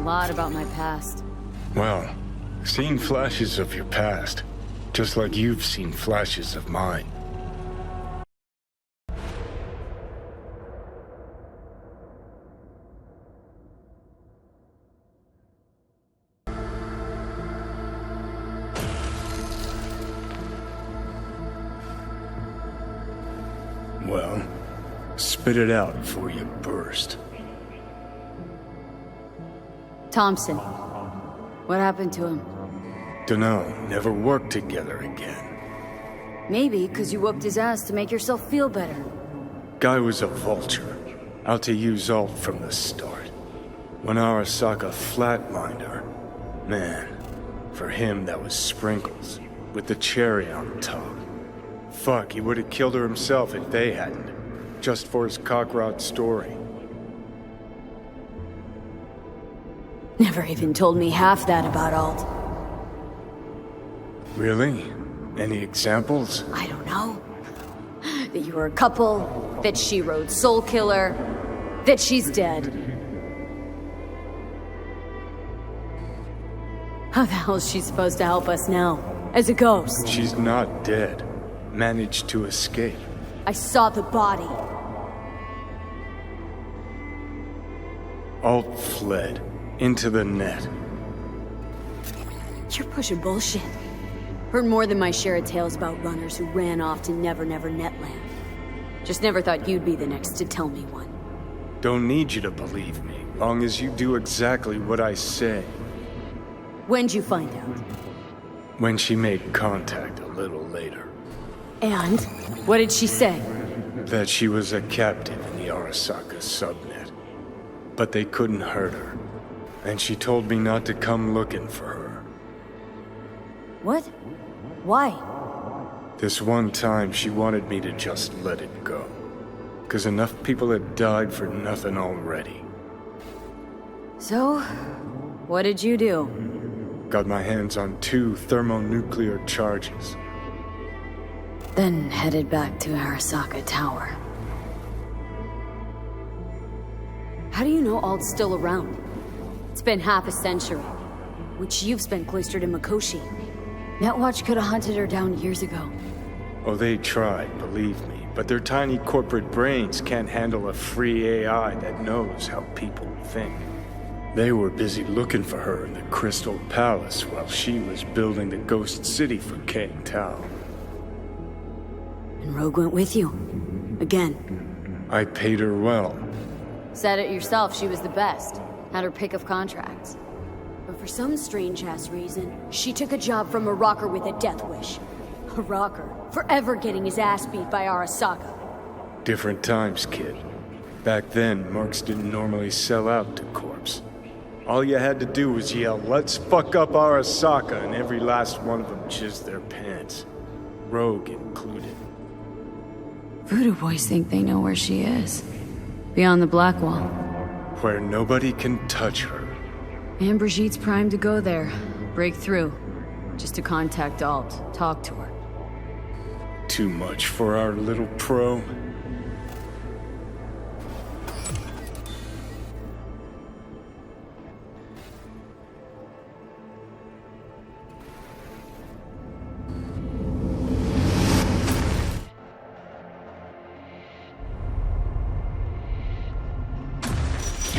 lot about my past. Well, seen flashes of your past, just like you've seen flashes of mine. Well, spit it out before you burst. Thompson. What happened to him? Dunno, never worked together again. Maybe because you whooped his ass to make yourself feel better. Guy was a vulture, out to use Alt from the start. When Arasaka flatlined her, man, for him that was sprinkles, with the cherry on top. Fuck, he would have killed her himself if they hadn't, just for his cockrod story. Never even told me half that about Alt. Really? Any examples? I don't know. That you were a couple, that she rode Soul Killer, that she's dead. How the hell is she supposed to help us now? As a ghost? She's not dead. Managed to escape. I saw the body. Alt fled. Into the net. You're pushing bullshit. Heard more than my share of tales about runners who ran off to Never Never Netland. Just never thought you'd be the next to tell me one. Don't need you to believe me, long as you do exactly what I say. When'd you find out? When she made contact a little later. And? What did she say? That she was a captive in the Arasaka subnet. But they couldn't hurt her. And she told me not to come looking for her. What? Why? This one time she wanted me to just let it go. 'Cause enough people had died for nothing already. So, what did you do? Got my hands on 2 thermonuclear charges. Then headed back to Arasaka Tower. How do you know Alt's still around? It's been half a century, which you've spent cloistered in Mikoshi. Netwatch could have hunted her down years ago. Oh, they tried, believe me, but their tiny corporate brains can't handle a free AI that knows how people think. They were busy looking for her in the Crystal Palace while she was building the Ghost City for Kang Tao. And Rogue went with you. Again. I paid her well. Said it yourself, she was the best. Had her pick of contracts. But for some strange-ass reason, she took a job from a rocker with a death wish. A rocker, forever getting his ass beat by Arasaka. Different times, kid. Back then, mercs didn't normally sell out to corpse. All you had to do was yell, "Let's fuck up Arasaka," and every last one of them jizzed their pants. Rogue included. Voodoo boys think they know where she is. Beyond the Black Wall. Where nobody can touch her. And Brigitte's primed to go there. Break through. Just to contact Alt. Talk to her. Too much for our little pro.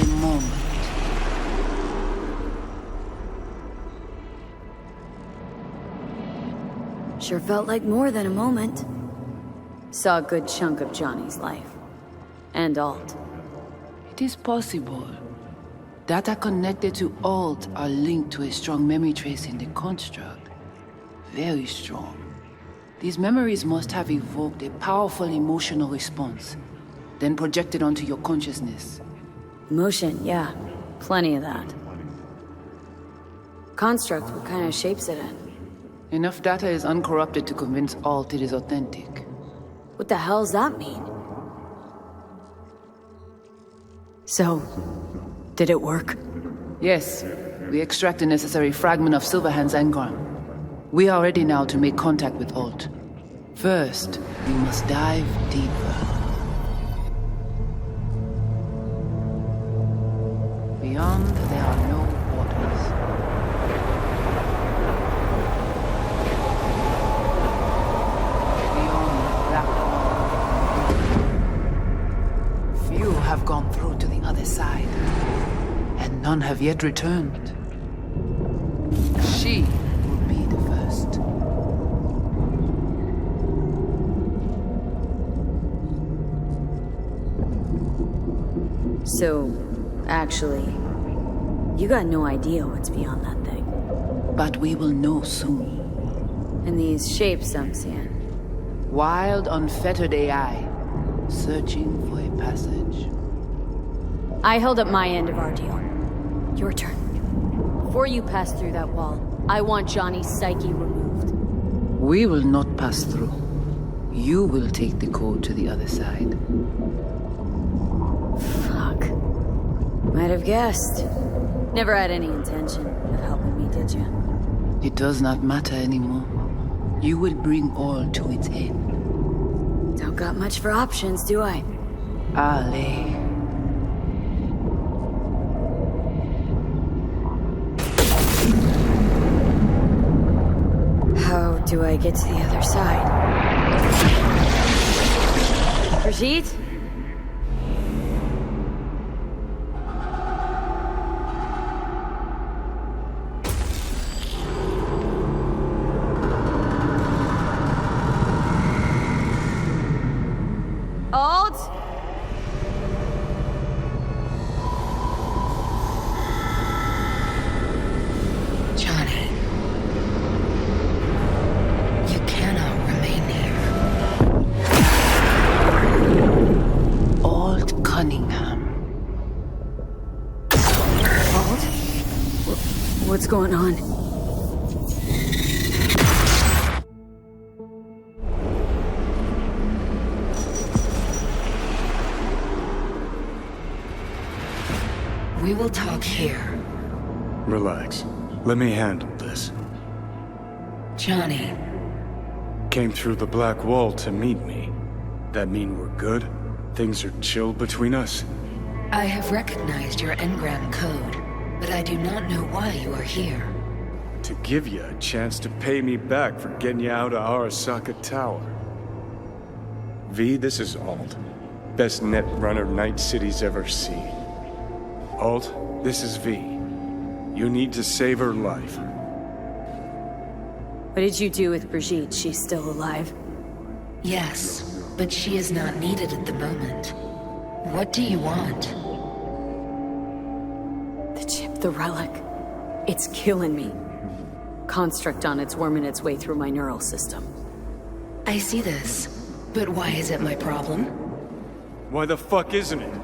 A moment. Sure felt like more than a moment. Saw a good chunk of Johnny's life. And Alt. It is possible. Data connected to Alt are linked to a strong memory trace in the construct. Very strong. These memories must have evoked a powerful emotional response, then projected onto your consciousness. Emotion, yeah. Plenty of that. Construct, what kind of shape's it in? Enough data is uncorrupted to convince Alt it is authentic. What the hell's that mean? So, did it work? Yes, we extract the necessary fragment of Silverhand's engram. We are ready now to make contact with Alt. First, we must dive deeper. Beyond, there are no None have yet returned. She will be the first. So, actually, you got no idea what's beyond that thing. But we will know soon. And these shapes I'm seeing. Wild, unfettered AI, searching for a passage. I held up my end of our deal. Your turn. Before you pass through that wall, I want Johnny's psyche removed. We will not pass through. You will take the code to the other side. Fuck. Might have guessed. Never had any intention of helping me, did you? It does not matter anymore. You will bring all to its end. Don't got much for options, do I? Ale. How do I get to the other side? Brigitte? Alt? Johnny, you cannot remain here. Alt Cunningham. Alt? What's going on? We will talk here. Relax. Let me handle this. Johnny, Came through the black wall to meet me. That mean we're good? Things are chill between us? I have recognized your engram code, but I do not know why you are here. To give you a chance to pay me back for getting you out of Arasaka Tower. V, this is Alt. Best net runner Night City's ever seen. Alt, this is V. You need to save her life. What did you do with Brigitte? She's still alive. Yes, but she is not needed at the moment. What do you want? The chip, the relic. It's killing me. Construct on it's worming its way through my neural system. I see this, but why is it my problem? Why the fuck isn't it?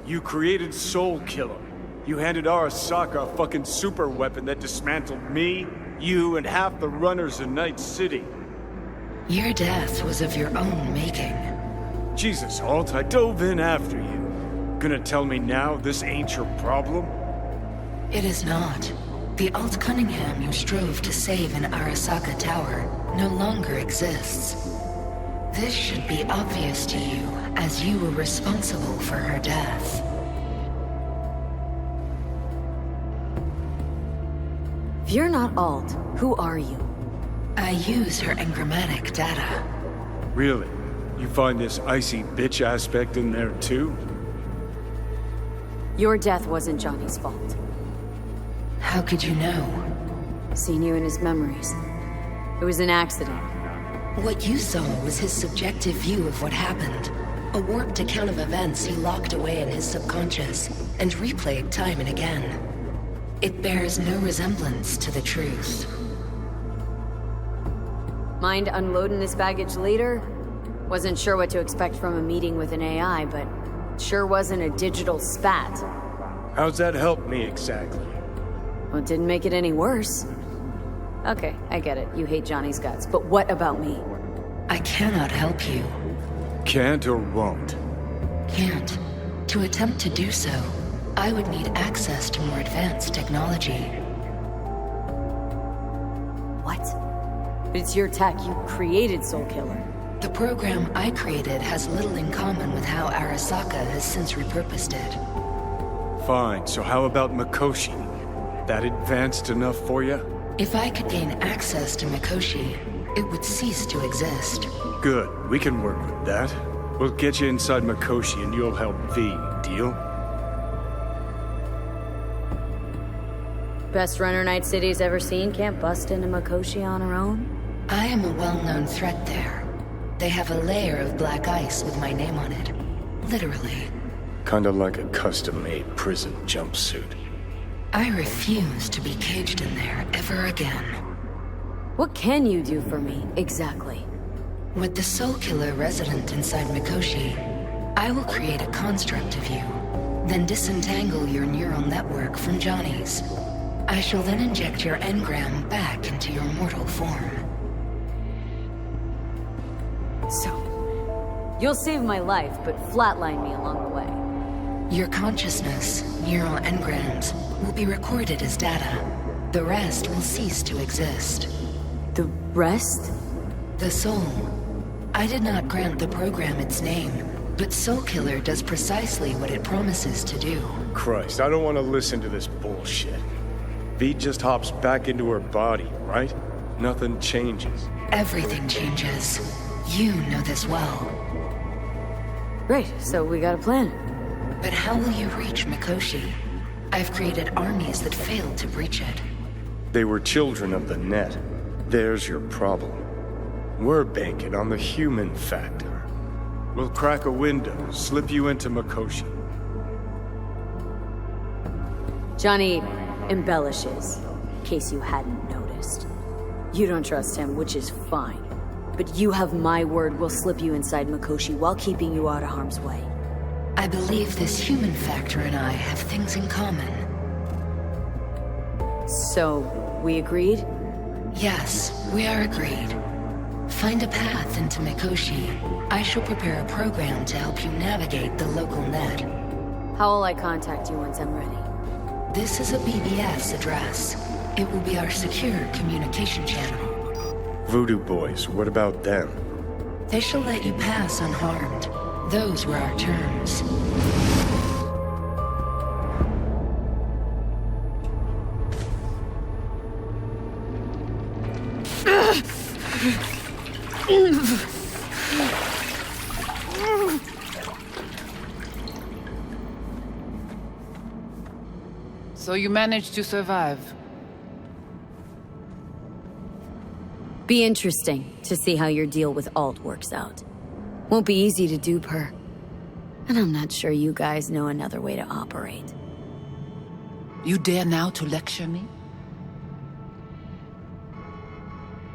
You created Soul Killer. You handed Arasaka a fucking super weapon that dismantled me, you, and half the runners in Night City. Your death was of your own making. Jesus, Alt, I dove in after you. Gonna tell me now this ain't your problem? It is not. The Alt Cunningham you strove to save in Arasaka Tower no longer exists. This should be obvious to you, as you were responsible for her death. If you're not Alt, who are you? I use her engrammatic data. Really? You find this icy bitch aspect in there too? Your death wasn't Johnny's fault. How could you know? Seen you in his memories. It was an accident. What you saw was his subjective view of what happened. A warped account of events he locked away in his subconscious and replayed time and again. It bears no resemblance to the truth. Mind unloading this baggage later? Wasn't sure what to expect from a meeting with an AI, but sure wasn't a digital spat. How's that help me exactly? Well, it didn't make it any worse. Okay, I get it. You hate Johnny's guts, but what about me? I cannot help you. Can't or won't? Can't. To attempt to do so, I would need access to more advanced technology. What? But it's your tech. You created Soul Killer. The program I created has little in common with how Arasaka has since repurposed it. Fine, so how about Mikoshi? That advanced enough for you? If I could gain access to Mikoshi, it would cease to exist. Good, we can work with that. We'll get you inside Mikoshi and you'll help V, deal? Best runner Night City's ever seen can't bust into Mikoshi on her own? I am a well-known threat there. They have a layer of black ice with my name on it. Literally. Kinda like a custom-made prison jumpsuit. I refuse to be caged in there ever again. What can you do for me, exactly? With the soul killer resident inside Mikoshi, I will create a construct of you, then disentangle your neural network from Johnny's. I shall then inject your engram back into your mortal form. So, you'll save my life, but flatline me along the way. Your consciousness, neural engrams, will be recorded as data. The rest will cease to exist. The rest? The soul. I did not grant the program its name, but Soul Killer does precisely what it promises to do. Christ, I don't want to listen to this bullshit. V just hops back into her body, right? Nothing changes. Everything changes. You know this well. Great, so we got a plan. But how will you reach Mikoshi? I've created armies that failed to breach it. They were children of the net. There's your problem. We're banking on the human factor. We'll crack a window, slip you into Mikoshi. Johnny embellishes, in case you hadn't noticed. You don't trust him, which is fine. But you have my word we'll slip you inside Mikoshi while keeping you out of harm's way. I believe this human factor and I have things in common. So, we agreed? Yes, we are agreed. Find a path into Mikoshi. I shall prepare a program to help you navigate the local net. How will I contact you once I'm ready? This is a BBS address. It will be our secure communication channel. Voodoo boys, what about them? They shall let you pass unharmed. Those were our terms. So you managed to survive. Be interesting to see how your deal with Alt works out. Won't be easy to dupe her. And I'm not sure you guys know another way to operate. You dare now to lecture me?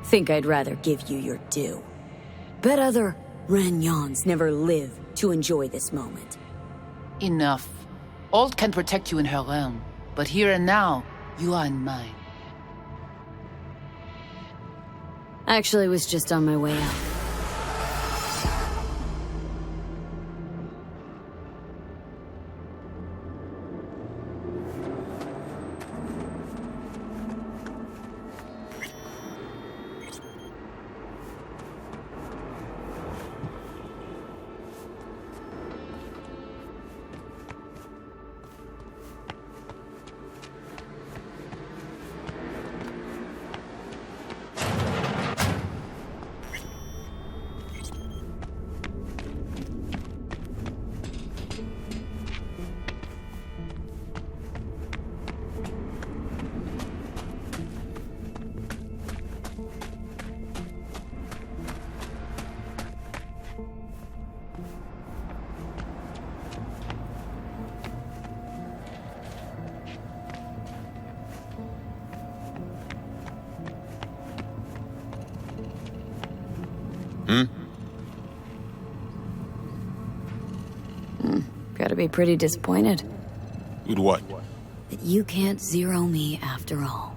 Think I'd rather give you your due. Bet other Ranyons never live to enjoy this moment. Enough. Alt can protect you in her realm, but here and now, you are in mine. I actually was just on my way out. Gotta be pretty disappointed. With what? That you can't zero me after all.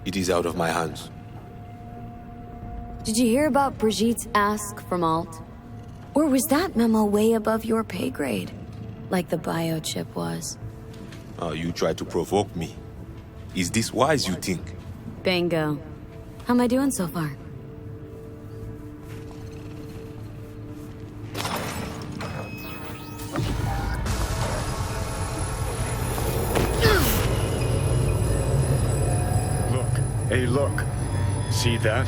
It is out of my hands. Did you hear about Brigitte's ask from Alt? Or was that memo way above your pay grade? Like the biochip was? You try to provoke me. Is this wise, you think? Bingo. How am I doing so far? Hey, look. See that?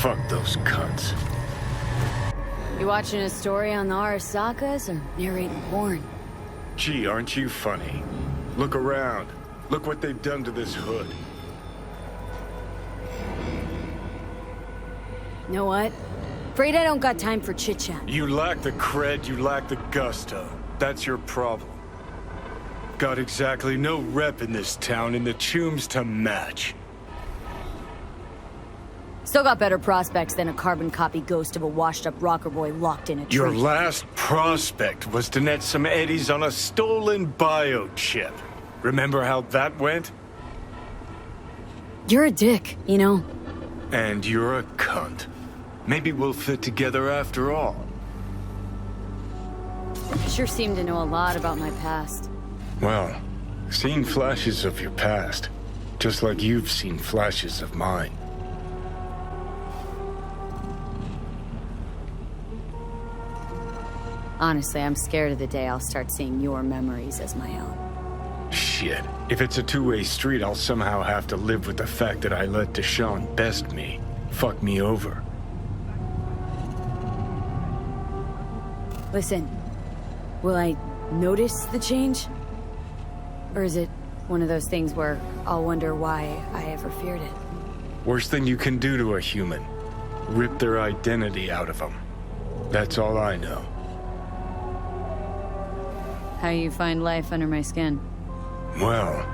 Fuck those cunts. You watching a story on the Arasakas or narrating porn? Gee, aren't you funny? Look around. Look what they've done to this hood. You know what? Afraid I don't got time for chit-chat. You lack the cred, you lack the gusto. That's your problem. Got exactly no rep in this town and the chooms to match. Still got better prospects than a carbon copy ghost of a washed-up rocker boy locked in a tree. Your last prospect was to net some eddies on a stolen biochip. Remember how that went? You're a dick, you know? And you're a cunt. Maybe we'll fit together after all. You sure seem to know a lot about my past. Well, I've seen flashes of your past, just like you've seen flashes of mine. Honestly, I'm scared of the day I'll start seeing your memories as my own. Shit. If it's a two-way street, I'll somehow have to live with the fact that I let Deshaun best me, fuck me over. Listen, will I notice the change? Or is it one of those things where I'll wonder why I ever feared it? Worst thing you can do to a human. Rip their identity out of them. That's all I know. How you find life under my skin? Well,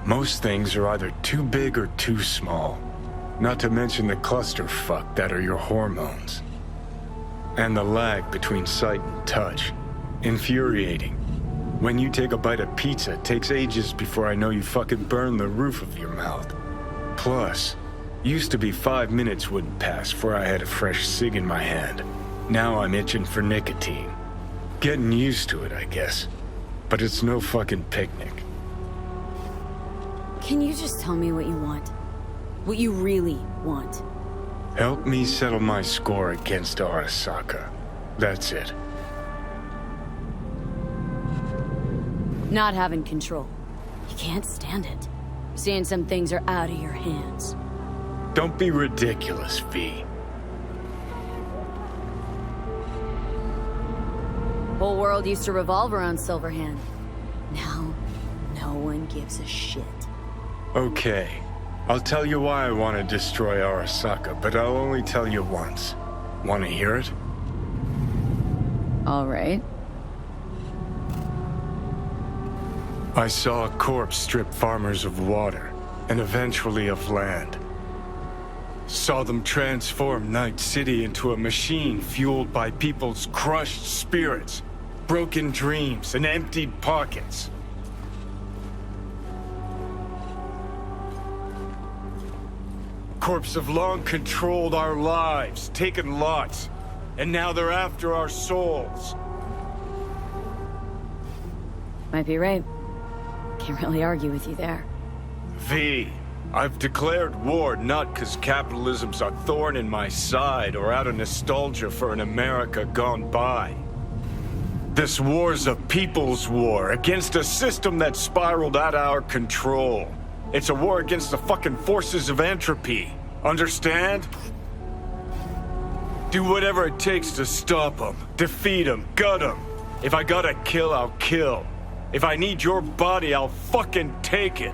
most things are either too big or too small. Not to mention the clusterfuck that are your hormones. And the lag between sight and touch. Infuriating. When you take a bite of pizza, it takes ages before I know you fucking burn the roof of your mouth. Plus, used to be 5 minutes wouldn't pass before I had a fresh cig in my hand. Now I'm itching for nicotine. Getting used to it, I guess. But it's no fucking picnic. Can you just tell me what you want? What you really want? Help me settle my score against Arasaka. That's it. Not having control. You can't stand it. Seeing some things are out of your hands. Don't be ridiculous, V. Whole world used to revolve around Silverhand. Now, no one gives a shit. Okay. I'll tell you why I want to destroy Arasaka, but I'll only tell you once. Want to hear it? All right. I saw a corpse strip farmers of water, and eventually of land. Saw them transform Night City into a machine fueled by people's crushed spirits, broken dreams, and emptied pockets. Corps have long controlled our lives, taken lots, and now they're after our souls. Might be right. Can't really argue with you there. V, I've declared war not because capitalism's a thorn in my side or out of nostalgia for an America gone by. This war's a people's war against a system that spiraled out of our control. It's a war against the fucking forces of entropy. Understand? Do whatever it takes to stop them, defeat them, gut them. If I gotta kill, I'll kill. If I need your body, I'll fucking take it.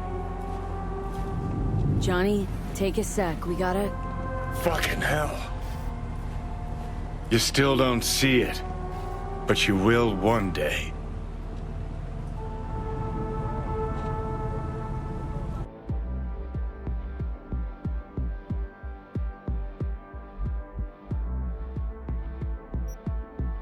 Johnny, take a sec. We gotta... Fucking hell. You still don't see it, but you will one day.